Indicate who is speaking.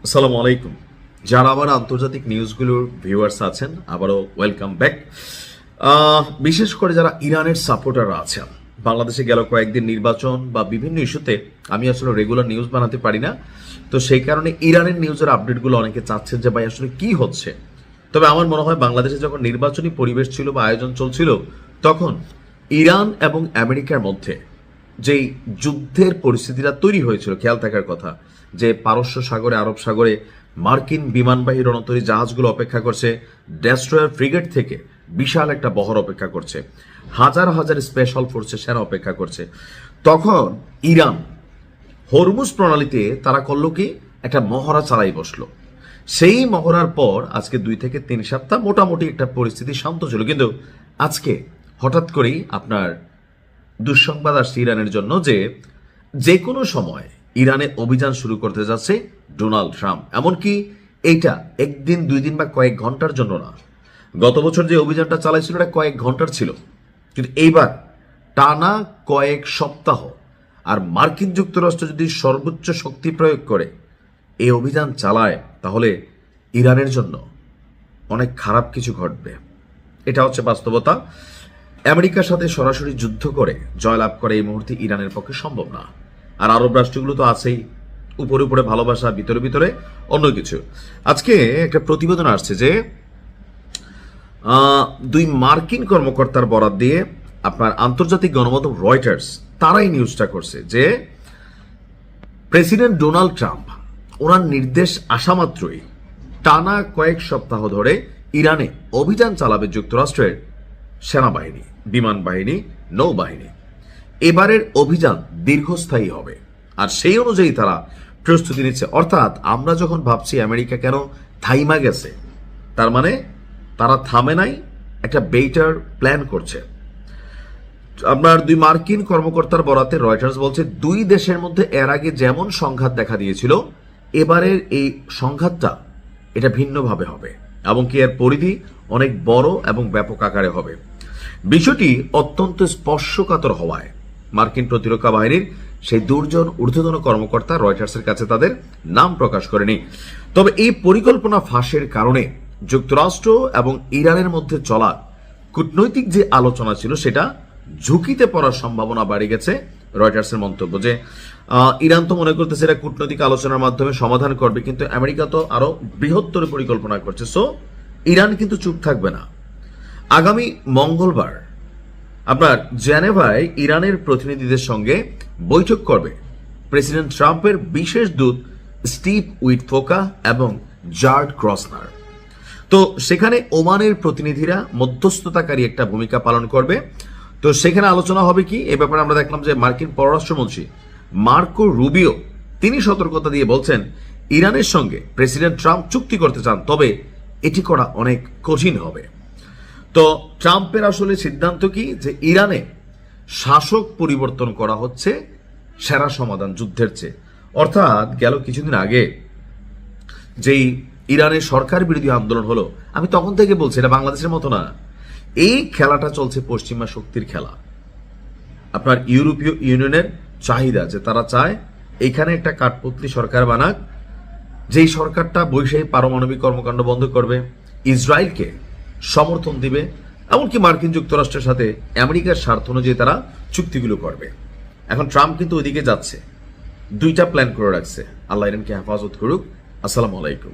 Speaker 1: আসসালামু আলাইকুম। যারা আবার আন্তর্জাতিক নিউজগুলোর ভিউয়ার্স আছেন, আবারও ওয়েলকাম ব্যাক। বিশেষ করে যারা ইরানের সাপোর্টাররা আছেন, বাংলাদেশে গেল কয়েকদিন নির্বাচন বা বিভিন্ন ইস্যুতে আমি আসলে রেগুলার নিউজ বানাতে পারি না, তো সেই কারণে ইরানের নিউজের আপডেটগুলো অনেকে চাচ্ছেন যে ভাই আসলে কি হচ্ছে। তবে আমার মনে হয় বাংলাদেশে যখন নির্বাচনী পরিবেশ ছিল বা আয়োজন চলছিল, তখন ইরান এবং আমেরিকার মধ্যে যেই যুদ্ধের পরিস্থিতিটা তৈরি হয়েছিল, খেয়াল থাকার কথা যে পারস্য সাগরে, আরব সাগরে মার্কিন বিমানবাহী রণতরী জাহাজগুলো অপেক্ষা করছে, ডেস্ট্রয়ার ফ্রিগেট থেকে বিশাল একটা বহর অপেক্ষা করছে, হাজার হাজার স্পেশাল ফোর্সের সেনা অপেক্ষা করছে। তখন ইরান হরমুজ প্রণালীতে তারা করলো কি, একটা মহড়া চালাই বসলো। সেই মহড়ার পর আজকে 2 থেকে 3 সপ্তাহ মোটামুটি একটা পরিস্থিতি শান্ত ছিল, কিন্তু আজকে হঠাৎ করেই আপনার দুঃসংবাদ আসছে ইরানের জন্য যে কোনো সময় ইরানে অভিযান শুরু করতে যাচ্ছে ডোনাল্ড ট্রাম্প। এমনকি এইটা একদিন 2 দিন বা কয়েক ঘন্টার জন্য না, গত বছর যে অভিযানটা চালাইছিল এটা কয়েক ঘন্টার ছিল, কিন্তু এইবার টানা কয়েক সপ্তাহ। আর মার্কিন যুক্তরাষ্ট্র যদি সর্বোচ্চ শক্তি প্রয়োগ করে এই অভিযান চালায়, তাহলে ইরানের জন্য অনেক খারাপ কিছু ঘটবে। এটা হচ্ছে বাস্তবতা। আমেরিকার সাথে সরাসরি যুদ্ধ করে জয়লাভ করে এই মুহূর্তে ইরানের পক্ষে সম্ভব না। আর আরব রাষ্ট্রগুলো তো আছেই, উপরে উপরে ভালোবাসা, ভিতরে ভিতরে অন্য কিছু। আজকে একটা প্রতিবেদন আসছে যে 2 মার্কিন কর্মকর্তার বরাত দিয়ে আপনার আন্তর্জাতিক গণমাধ্যম রয়টার্স তারাই নিউজটা করছে যে প্রেসিডেন্ট ডোনাল্ড ট্রাম্প ওনার নির্দেশ আসা মাত্রই টানা কয়েক সপ্তাহ ধরে ইরানে অভিযান চালাবে যুক্তরাষ্ট্রের সেনাবাহিনী, বিমান বাহিনী, নৌবাহিনী। এবারের অভিযান দীর্ঘস্থায়ী হবে, আর সেই অনুযায়ী তারা প্রস্তুতি নিচ্ছে। অর্থাৎ আমরা যখন ভাবছি আমেরিকা কেন থাইমা গেছে, তার মানে তারা থামে নাই, একটা বেটার প্ল্যান করছে। আপনার 2 মার্কিন কর্মকর্তার বরাতে রয়টার্স বলছে 2 দেশের মধ্যে এর আগে যেমন সংঘাত দেখা দিয়েছিল, এবারের এই সংঘাতটা এটা ভিন্নভাবে হবে এবং কি এর পরিধি অনেক বড় এবং ব্যাপক আকারে হবে। বিষয়টি অত্যন্ত স্পর্শকাতর হওয়ায় মার্কিন প্রতিরক্ষা বাহিনীর সেই 2 জন ঊর্ধ্বতন কর্মকর্তা রয়টার্সের কাছে তাদের নাম প্রকাশ করেনি। তবে এই পরিকল্পনা ফাঁসের কারণে যুক্তরাষ্ট্র এবং ইরানের মধ্যে চলা কূটনৈতিক যে আলোচনা ছিল সেটা ঝুঁকিতে পড়ার সম্ভাবনা বাড়ে গেছে। রয়টার্সের মন্তব্য যে ইরান তো মনে করতেছে এটা কূটনৈতিক আলোচনার মাধ্যমে সমাধান করবে, কিন্তু আমেরিকা তো আরো বৃহত্তর পরিকল্পনা করছে। সো ইরান কিন্তু চুপ থাকবে না। আগামী মঙ্গলবার আপনার জেনেভায় ইরানের প্রতিনিধিদের সঙ্গে বৈঠক করবে প্রেসিডেন্ট ট্রাম্পের বিশেষ দূত স্টিভ উইটফোকা এবং জার্ড ক্রসনার। তো সেখানে ওমানের প্রতিনিধিরা মধ্যস্থতাকারী একটা ভূমিকা পালন করবে। তো সেখানে আলোচনা হবে কি, এ ব্যাপারে আমরা দেখলাম যে মার্কিন পররাষ্ট্রমন্ত্রী মার্কো রুবিও তিনি সতর্কতা দিয়ে বলছেন ইরানের সঙ্গে প্রেসিডেন্ট ট্রাম্প চুক্তি করতে চান, তবে এটি করা অনেক কঠিন হবে। তো ট্রাম্পের আসলে সিদ্ধান্ত কি, যে ইরানে শাসক পরিবর্তন করা হচ্ছে সেরা সমাধান যুদ্ধের চেয়ে। অর্থাৎ গেল কিছুদিন আগে যেই ইরানের সরকার বিরোধী আন্দোলন হলো, আমি তখন থেকে বলছি এটা বাংলাদেশের মতো না, এই খেলাটা চলছে পশ্চিমা শক্তির খেলা। আপনার ইউরোপীয় ইউনিয়নের চাহিদা যে তারা চায় এখানে একটা কাঠপুতলি সরকার বানাক, যেই সরকারটা বৈশ্বিক পারমাণবিক কর্মকাণ্ড বন্ধ করবে, ইসরায়েলকে সমর্থন দিবে, এমনকি মার্কিন যুক্তরাষ্ট্রের সাথে আমেরিকার স্বার্থ অনুযায়ী তারা চুক্তিগুলো করবে। এখন ট্রাম্প কিন্তু ওইদিকে যাচ্ছে, 2টা প্ল্যান করে রাখছে। আল্লাহ ইরানকে হেফাজত করুক। আসসালামু আলাইকুম।